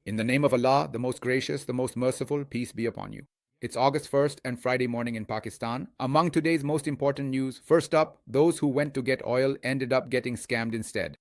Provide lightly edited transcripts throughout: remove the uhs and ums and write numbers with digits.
In the name of Allah, the most gracious, the most merciful, peace be upon you. It's August 1st and Friday morning in Pakistan. Among today's most important news, first up, those who went to get oil ended up getting scammed instead.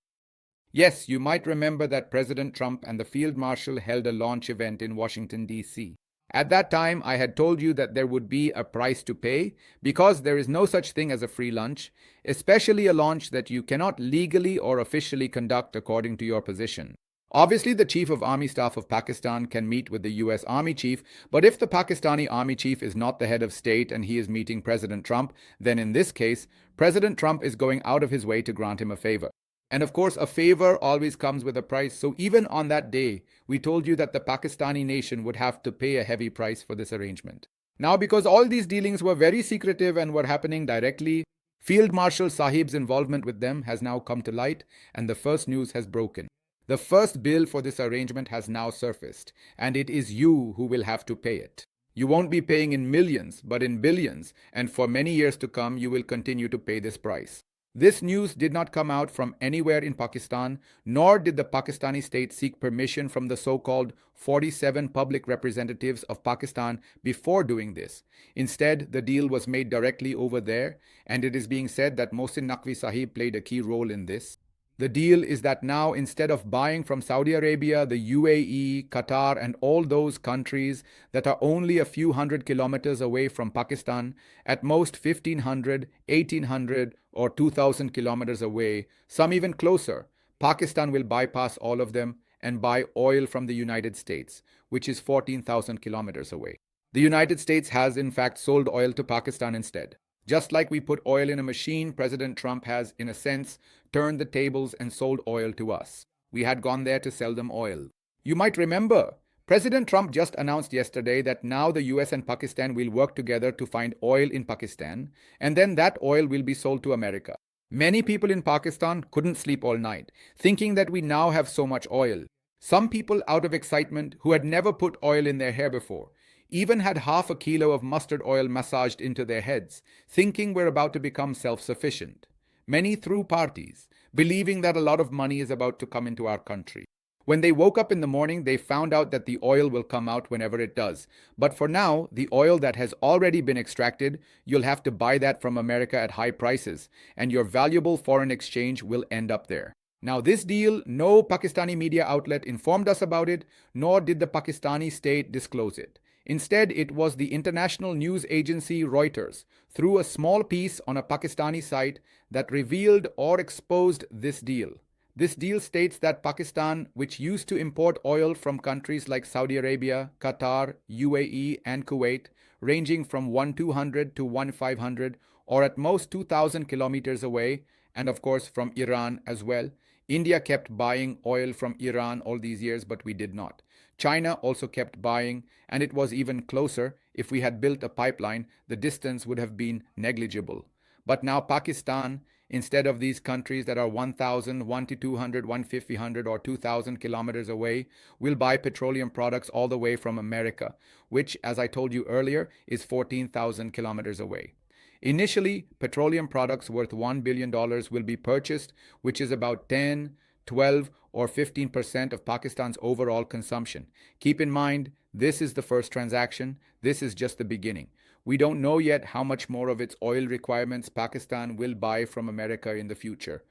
Yes, you might remember that President Trump and the Field Marshal held a launch event in Washington, D.C. At that time, I had told you that there would be a price to pay because there is no such thing as a free lunch, especially a launch that you cannot legally or officially conduct according to your position. Obviously, the Chief of Army Staff of Pakistan can meet with the US Army Chief, but if the Pakistani Army Chief is not the head of state and he is meeting President Trump, then in this case, President Trump is going out of his way to grant him a favor. And of course, a favor always comes with a price. So even on that day, we told you that the Pakistani nation would have to pay a heavy price for this arrangement. Now, because all these dealings were very secretive and were happening directly, Field Marshal Sahib's involvement with them has now come to light, and the first news has broken. The first bill for this arrangement has now surfaced, and it is you who will have to pay it. You won't be paying in millions, but in billions, and for many years to come, you will continue to pay this price. This news did not come out from anywhere in Pakistan, nor did the Pakistani state seek permission from the so-called 47 public representatives of Pakistan before doing this. Instead, the deal was made directly over there, and it is being said that Mohsin Naqvi Sahib played a key role in this. The deal is that now, instead of buying from Saudi Arabia, the UAE, Qatar, and all those countries that are only a few hundred kilometers away from Pakistan, at most 1,500, 1,800, or 2,000 kilometers away, some even closer, Pakistan will bypass all of them and buy oil from the United States, which is 14,000 kilometers away. The United States has, in fact, sold oil to Pakistan instead. Just like we put oil in a machine, President Trump has, in a sense, turned the tables and sold oil to us. We had gone there to sell them oil. You might remember, President Trump just announced yesterday that now the US and Pakistan will work together to find oil in Pakistan, and then that oil will be sold to America. Many people in Pakistan couldn't sleep all night, thinking that we now have so much oil. Some people, out of excitement, who had never put oil in their hair before, even had half a kilo of mustard oil massaged into their heads, thinking we're about to become self-sufficient. Many threw parties, believing that a lot of money is about to come into our country. When they woke up in the morning, they found out that the oil will come out whenever it does. But for now, the oil that has already been extracted, you'll have to buy that from America at high prices, and your valuable foreign exchange will end up there. Now, this deal, no Pakistani media outlet informed us about it, nor did the Pakistani state disclose it. Instead, it was the international news agency Reuters, through a small piece on a Pakistani site, that revealed or exposed this deal. This deal states that Pakistan, which used to import oil from countries like Saudi Arabia, Qatar, UAE, and Kuwait, ranging from 1,200 to 1,500, or at most 2,000 kilometers away, and of course from Iran as well. India kept buying oil from Iran all these years, but we did not. China also kept buying, and it was even closer. If we had built a pipeline, the distance would have been negligible. But now Pakistan, instead of these countries that are 1,000, 1 to 200, 150, 100, or 2,000 kilometers away, will buy petroleum products all the way from America, which, as I told you earlier, is 14,000 kilometers away. Initially, petroleum products worth $1 billion will be purchased, which is about 10, 12, or 15% of Pakistan's overall consumption. Keep in mind, this is the first transaction. This is just the beginning. We don't know yet how much more of its oil requirements Pakistan will buy from America in the future.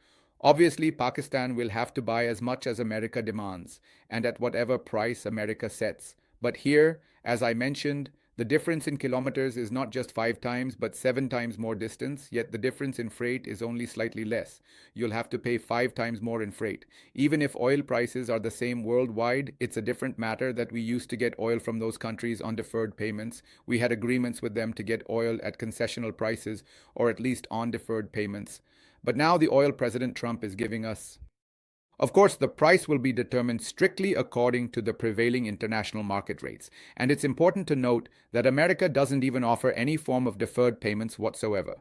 Obviously, Pakistan will have to buy as much as America demands, and at whatever price America sets. But here, as I mentioned, the difference in kilometers is not just 5 times, but 7 times more distance, yet the difference in freight is only slightly less. You'll have to pay 5 times more in freight. Even if oil prices are the same worldwide, it's a different matter that we used to get oil from those countries on deferred payments. We had agreements with them to get oil at concessional prices, or at least on deferred payments. But now the oil President Trump is giving us, of course, the price will be determined strictly according to the prevailing international market rates. And it's important to note that America doesn't even offer any form of deferred payments whatsoever.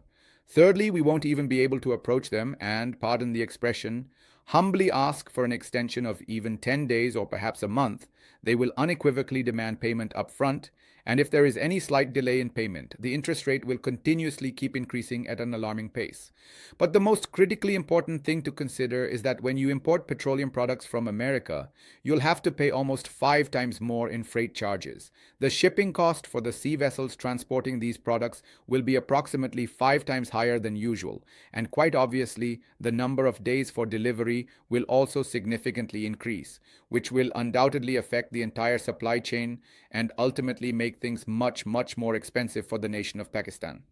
Thirdly, we won't even be able to approach them and, pardon the expression, humbly ask for an extension of even 10 days or perhaps a month. They will unequivocally demand payment up front, And if there is any slight delay in payment, the interest rate will continuously keep increasing at an alarming pace. But the most critically important thing to consider is that when you import petroleum products from America, you'll have to pay almost 5 times more in freight charges. The shipping cost for the sea vessels transporting these products will be approximately 5 times higher than usual, and quite obviously, the number of days for delivery will also significantly increase, which will undoubtedly affect the entire supply chain and ultimately make things much, much more expensive for the nation of Pakistan.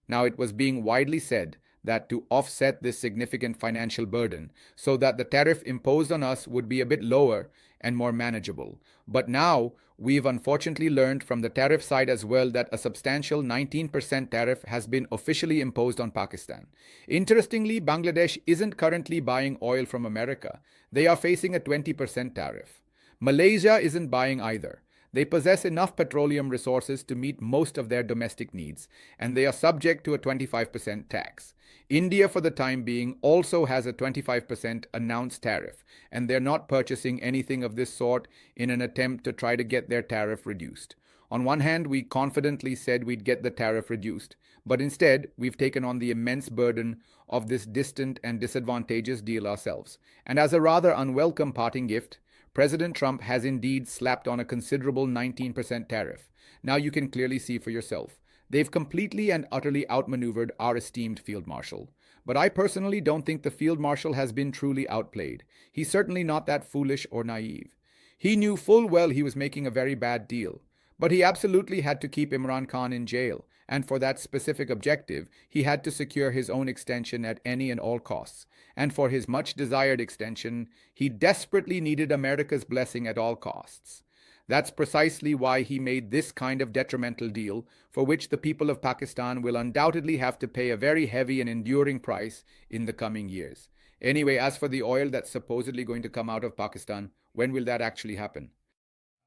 Now, it was being widely said that to offset this significant financial burden, so that the tariff imposed on us would be a bit lower and more manageable. But now, we've unfortunately learned from the tariff side as well that a substantial 19% tariff has been officially imposed on Pakistan. Interestingly, Bangladesh isn't currently buying oil from America. They are facing a 20% tariff. Malaysia isn't buying either. They possess enough petroleum resources to meet most of their domestic needs, and they are subject to a 25% tax. India, for the time being, also has a 25% announced tariff, and they're not purchasing anything of this sort in an attempt to try to get their tariff reduced. On one hand, we confidently said we'd get the tariff reduced, but instead, we've taken on the immense burden of this distant and disadvantageous deal ourselves. And as a rather unwelcome parting gift, President Trump has indeed slapped on a considerable 19% tariff. Now you can clearly see for yourself. They've completely and utterly outmaneuvered our esteemed Field Marshal. But I personally don't think the Field Marshal has been truly outplayed. He's certainly not that foolish or naive. He knew full well he was making a very bad deal. But he absolutely had to keep Imran Khan in jail, and for that specific objective, he had to secure his own extension at any and all costs. And for his much-desired extension, he desperately needed America's blessing at all costs. That's precisely why he made this kind of detrimental deal, for which the people of Pakistan will undoubtedly have to pay a very heavy and enduring price in the coming years. Anyway, as for the oil that's supposedly going to come out of Pakistan, when will that actually happen?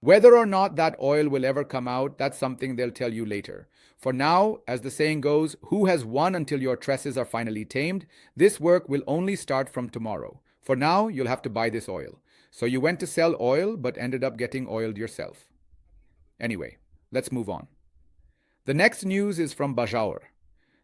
Whether or not that oil will ever come out, that's something they'll tell you later. For now, as the saying goes, who has won until your tresses are finally tamed? This work will only start from tomorrow. For now, you'll have to buy this oil. So you went to sell oil, but ended up getting oiled yourself. Anyway, let's move on. The next news is from Bajaur.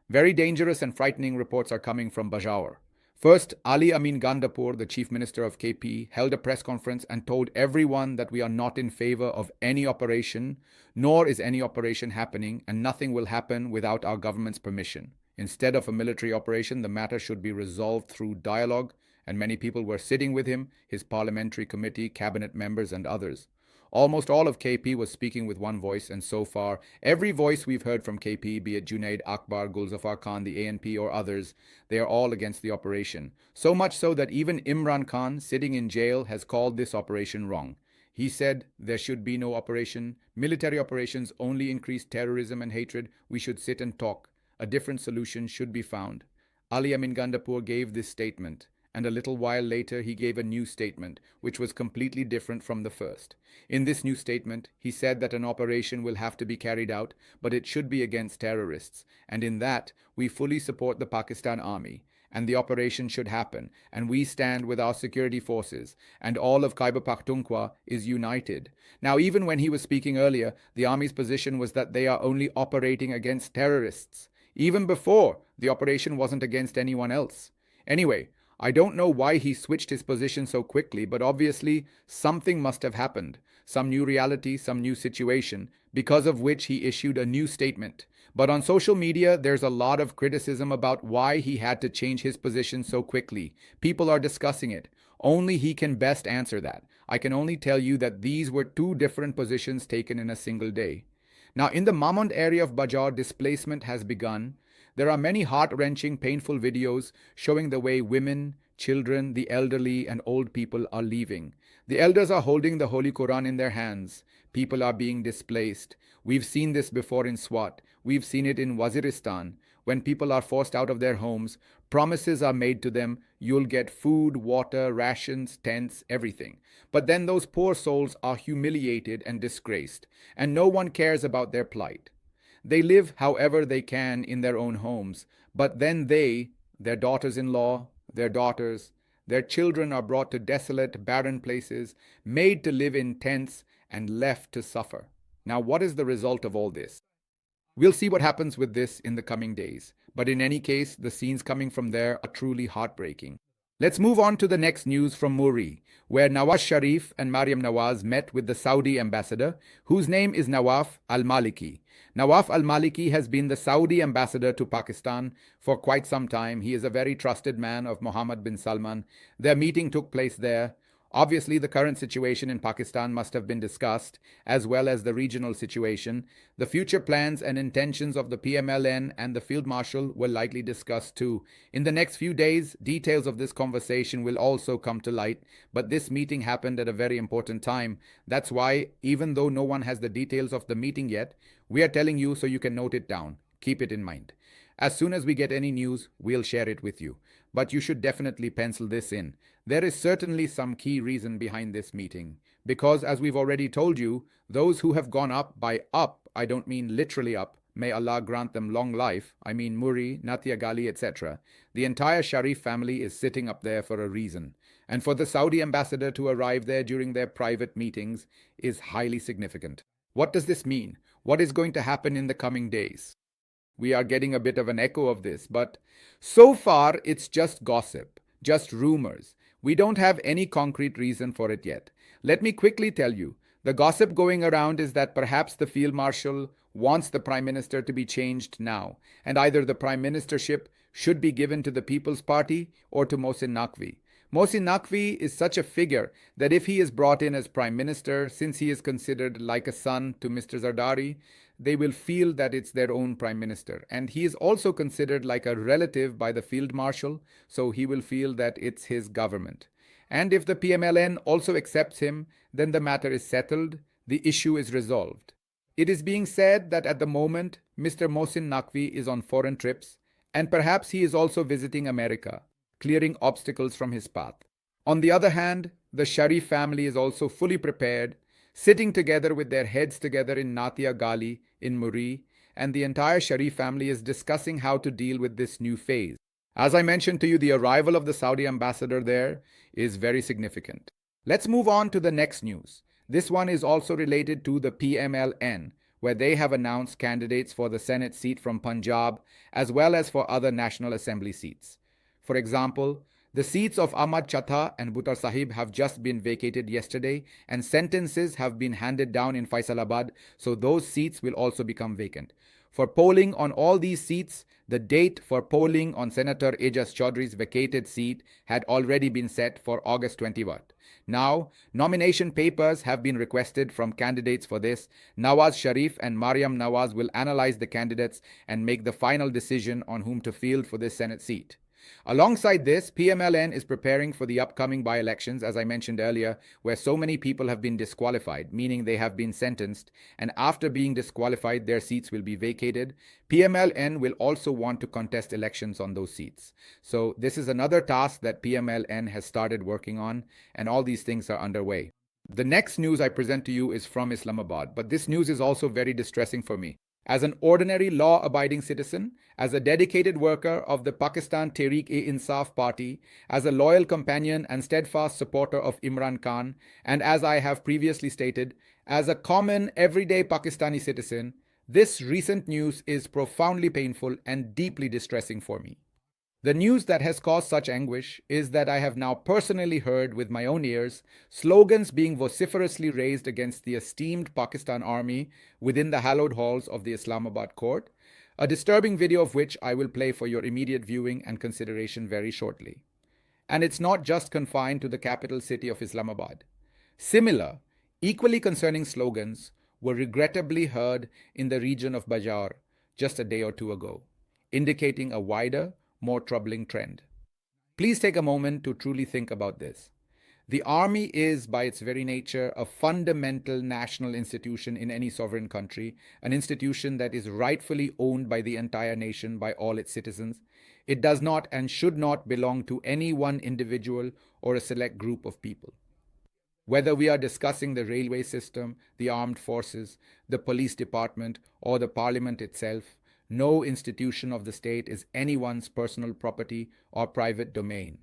Very dangerous and frightening reports are coming from Bajaur. First, Ali Amin Gandapur, the Chief Minister of KP, held a press conference and told everyone that we are not in favor of any operation, nor is any operation happening, and nothing will happen without our government's permission. Instead of a military operation, the matter should be resolved through dialogue, and many people were sitting with him, his parliamentary committee, cabinet members, and others. Almost all of KP was speaking with one voice, and so far, every voice we've heard from KP, be it Junaid Akbar, Gulzafar Khan, the ANP, or others, they are all against the operation. So much so that even Imran Khan, sitting in jail, has called this operation wrong. He said there should be no operation. Military operations only increase terrorism and hatred. We should sit and talk. A different solution should be found. Ali Amin Gandapur gave this statement, and a little while later he gave a new statement, which was completely different from the first. In this new statement, he said that an operation will have to be carried out, but it should be against terrorists, and in that, we fully support the Pakistan Army, and the operation should happen, and we stand with our security forces, and all of Khyber Pakhtunkhwa is united. Now, even when he was speaking earlier, the Army's position was that they are only operating against terrorists. Even before, the operation wasn't against anyone else. Anyway, I don't know why he switched his position so quickly, but obviously something must have happened. Some new reality, some new situation, because of which he issued a new statement. But on social media, there's a lot of criticism about why he had to change his position so quickly. People are discussing it. Only he can best answer that. I can only tell you that these were two different positions taken in a single day. Now, in the Mamund area of Bajaur, displacement has begun. There are many heart-wrenching, painful videos showing the way women, children, the elderly, and old people are leaving. The elders are holding the Holy Quran in their hands. People are being displaced. We've seen this before in Swat. We've seen it in Waziristan. When people are forced out of their homes, promises are made to them. You'll get food, water, rations, tents, everything. But then those poor souls are humiliated and disgraced, and no one cares about their plight. They live however they can in their own homes, but then they, their daughters-in-law, their daughters, their children are brought to desolate, barren places, made to live in tents, and left to suffer. Now, what is the result of all this? We'll see what happens with this in the coming days, but in any case, the scenes coming from there are truly heartbreaking. Let's move on to the next news from Muri, where Nawaz Sharif and Mariam Nawaz met with the Saudi ambassador, whose name is Nawaf al-Maliki. Nawaf al-Maliki has been the Saudi ambassador to Pakistan for quite some time. He is a very trusted man of Mohammed bin Salman. Their meeting took place there. Obviously, the current situation in Pakistan must have been discussed, as well as the regional situation. The future plans and intentions of the PMLN and the Field Marshal were likely discussed too. In the next few days, details of this conversation will also come to light, but this meeting happened at a very important time. That's why, even though no one has the details of the meeting yet, we are telling you so you can note it down. Keep it in mind. As soon as we get any news, we'll share it with you. But you should definitely pencil this in. There is certainly some key reason behind this meeting. Because, as we've already told you, those who have gone up, by up, I don't mean literally up, may Allah grant them long life, I mean Muri, Natia Gali, etc. The entire Sharif family is sitting up there for a reason. And for the Saudi ambassador to arrive there during their private meetings is highly significant. What does this mean? What is going to happen in the coming days? We are getting a bit of an echo of this, but so far it's just gossip, just rumors. We don't have any concrete reason for it yet. Let me quickly tell you, the gossip going around is that perhaps the Field Marshal wants the Prime Minister to be changed now, and either the Prime Ministership should be given to the People's Party or to Mohsin Naqvi. Mohsin Naqvi is such a figure that if he is brought in as Prime Minister, since he is considered like a son to Mr. Zardari, they will feel that it's their own Prime Minister. And he is also considered like a relative by the Field Marshal, so he will feel that it's his government. And if the PMLN also accepts him, then the matter is settled, the issue is resolved. It is being said that at the moment, Mr. Mohsin Naqvi is on foreign trips, and perhaps he is also visiting America, clearing obstacles from his path. On the other hand, the Sharif family is also fully prepared, sitting together with their heads together in Natia Gali in Muri, and the entire Sharif family is discussing how to deal with this new phase. As I mentioned to you, the arrival of the Saudi ambassador there is very significant. Let's move on to the next news. This one is also related to the PMLN, where they have announced candidates for the Senate seat from Punjab, as well as for other National Assembly seats. For example, the seats of Ahmad Chatha and Buttar Sahib have just been vacated yesterday, and sentences have been handed down in Faisalabad, so those seats will also become vacant. For polling on all these seats, the date for polling on Senator Ajas Chaudhry's vacated seat had already been set for August 21. Now, nomination papers have been requested from candidates for this. Nawaz Sharif and Mariam Nawaz will analyze the candidates and make the final decision on whom to field for this Senate seat. Alongside this, PMLN is preparing for the upcoming by-elections, as I mentioned earlier, where so many people have been disqualified, meaning they have been sentenced, and after being disqualified, their seats will be vacated. PMLN will also want to contest elections on those seats. So this is another task that PMLN has started working on, and all these things are underway. The next news I present to you is from Islamabad, but this news is also very distressing for me. As an ordinary law-abiding citizen, as a dedicated worker of the Pakistan Tehreek-e-Insaf Party, as a loyal companion and steadfast supporter of Imran Khan, and as I have previously stated, as a common everyday Pakistani citizen, this recent news is profoundly painful and deeply distressing for me. The news that has caused such anguish is that I have now personally heard with my own ears slogans being vociferously raised against the esteemed Pakistan Army within the hallowed halls of the Islamabad court, a disturbing video of which I will play for your immediate viewing and consideration very shortly. And it's not just confined to the capital city of Islamabad. Similar, equally concerning slogans were regrettably heard in the region of Bajar just a day or two ago, indicating a wider, more troubling trend. Please take a moment to truly think about this. The army is, by its very nature, a fundamental national institution in any sovereign country, an institution that is rightfully owned by the entire nation, by all its citizens. It does not and should not belong to any one individual or a select group of people. Whether we are discussing the railway system, the armed forces, the police department, or the parliament itself, no institution of the state is anyone's personal property or private domain.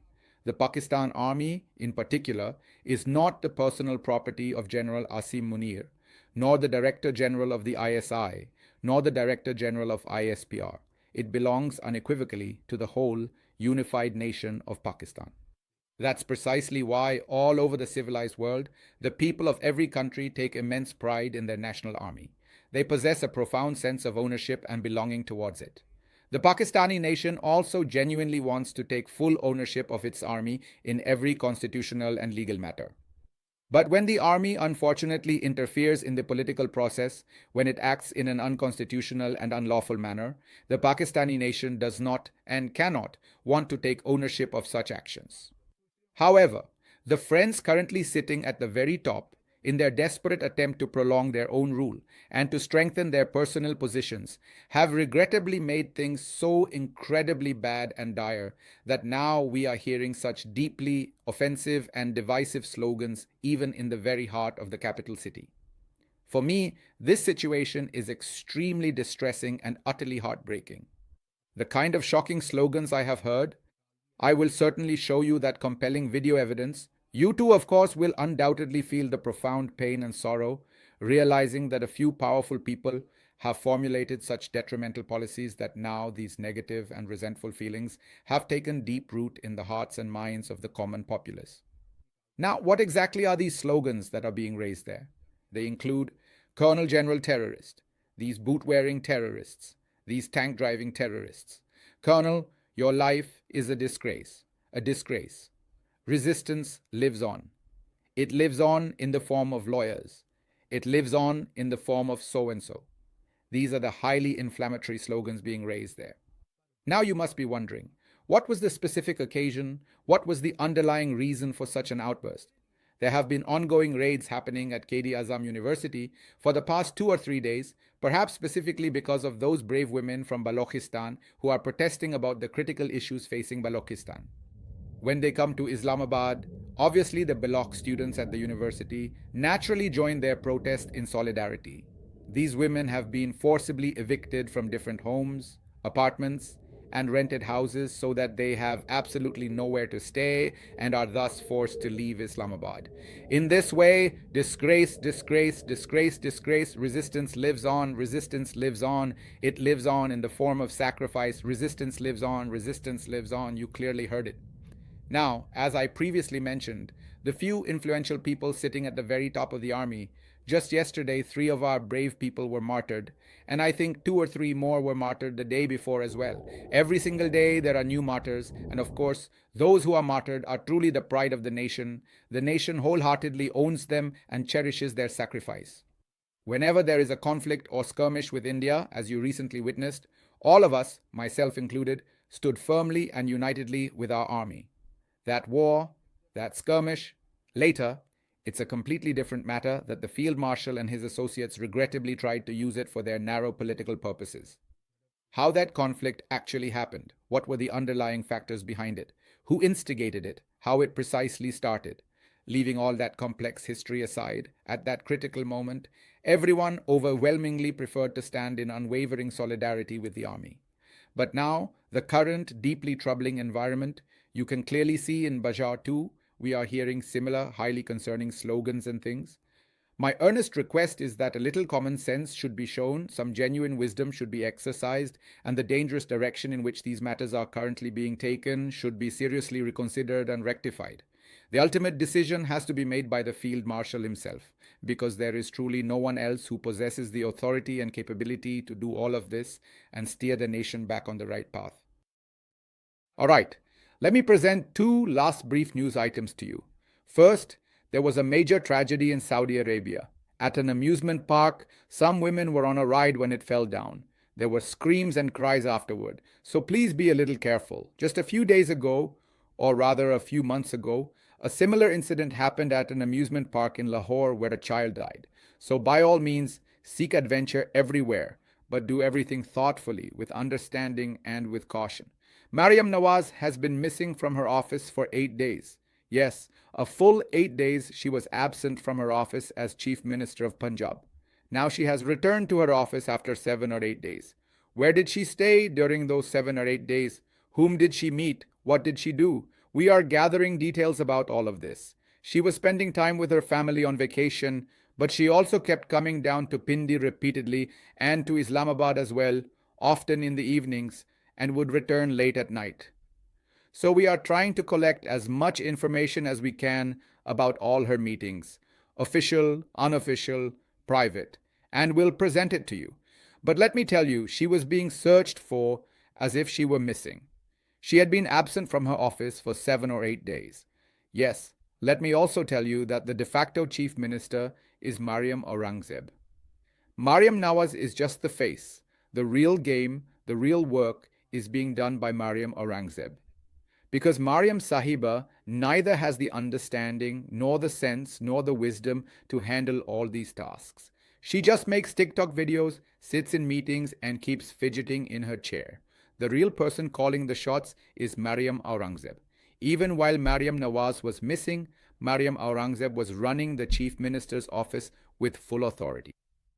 The Pakistan Army, in particular, is not the personal property of General Asim Munir, nor the Director General of the ISI, nor the Director General of ISPR. It belongs unequivocally to the whole unified nation of Pakistan. That's precisely why, all over the civilized world, the people of every country take immense pride in their national army. They possess a profound sense of ownership and belonging towards it. The Pakistani nation also genuinely wants to take full ownership of its army in every constitutional and legal matter. But when the army unfortunately interferes in the political process, when it acts in an unconstitutional and unlawful manner, the Pakistani nation does not and cannot want to take ownership of such actions. However, the friends currently sitting at the very top, in their desperate attempt to prolong their own rule and to strengthen their personal positions, have regrettably made things so incredibly bad and dire that now we are hearing such deeply offensive and divisive slogans even in the very heart of the capital city. For me, this situation is extremely distressing and utterly heartbreaking. The kind of shocking slogans I have heard, I will certainly show you that compelling video evidence. You too, of course, will undoubtedly feel the profound pain and sorrow, realizing that a few powerful people have formulated such detrimental policies that now these negative and resentful feelings have taken deep root in the hearts and minds of the common populace. Now, what exactly are these slogans that are being raised there? They include Colonel General Terrorist, these boot-wearing terrorists, these tank-driving terrorists. Colonel, your life is a disgrace, a disgrace. Resistance lives on. It lives on in the form of lawyers. It lives on in the form of so-and-so. These are the highly inflammatory slogans being raised there. Now you must be wondering, what was the specific occasion? What was the underlying reason for such an outburst? There have been ongoing raids happening at Quaid-e-Azam University for the past 2 or 3 days, perhaps specifically because of those brave women from Balochistan who are protesting about the critical issues facing Balochistan. When they come to Islamabad, obviously the Baloch students at the university naturally join their protest in solidarity. These women have been forcibly evicted from different homes, apartments, and rented houses so that they have absolutely nowhere to stay and are thus forced to leave Islamabad. In this way, disgrace, disgrace, disgrace, disgrace, resistance lives on, resistance lives on, it lives on in the form of sacrifice, resistance lives on, resistance lives on. You clearly heard it. Now, as I previously mentioned, the few influential people sitting at the very top of the army, just yesterday 3 of our brave people were martyred, and I think 2 or 3 more were martyred the day before as well. Every single day there are new martyrs, and of course, those who are martyred are truly the pride of the nation. The nation wholeheartedly owns them and cherishes their sacrifice. Whenever there is a conflict or skirmish with India, as you recently witnessed, all of us, myself included, stood firmly and unitedly with our army. That war, that skirmish, later, it's a completely different matter that the Field Marshal and his associates regrettably tried to use it for their narrow political purposes. How that conflict actually happened, what were the underlying factors behind it, who instigated it, how it precisely started. Leaving all that complex history aside, at that critical moment, everyone overwhelmingly preferred to stand in unwavering solidarity with the army. But now, the current deeply troubling environment, you can clearly see in Bajar too, we are hearing similar highly concerning slogans and things. My earnest request is that a little common sense should be shown, some genuine wisdom should be exercised, and the dangerous direction in which these matters are currently being taken should be seriously reconsidered and rectified. The ultimate decision has to be made by the Field Marshal himself, because there is truly no one else who possesses the authority and capability to do all of this and steer the nation back on the right path. All right. Let me present 2 last brief news items to you. First, there was a major tragedy in Saudi Arabia. At an amusement park, some women were on a ride when it fell down. There were screams and cries afterward, so please be a little careful. Just a few days ago, or rather a few months ago, a similar incident happened at an amusement park in Lahore where a child died. So by all means, seek adventure everywhere, but do everything thoughtfully, with understanding and with caution. Maryam Nawaz has been missing from her office for 8 days. Yes, a full 8 days she was absent from her office as Chief Minister of Punjab. Now she has returned to her office after 7 or 8 days. Where did she stay during those 7 or 8 days? Whom did she meet? What did she do? We are gathering details about all of this. She was spending time with her family on vacation, But she also kept coming down to Pindi repeatedly and to Islamabad as well, often in the evenings, and would return late at night. So we are trying to collect as much information as we can about all her meetings, official, unofficial, private, and we'll present it to you. But let me tell you, she was being searched for as if she were missing. She had been absent from her office for 7 or 8 days. Yes, let me also tell you that the de facto chief minister is Mariam Aurangzeb. Mariam Nawaz is just the face. The real game, the real work is being done by Mariam Aurangzeb. Because Mariam Sahiba neither has the understanding, nor the sense, nor the wisdom to handle all these tasks. She just makes TikTok videos, sits in meetings, and keeps fidgeting in her chair. The real person calling the shots is Mariam Aurangzeb. Even while Mariam Nawaz was missing, Mariam Aurangzeb was running the chief minister's office with full authority.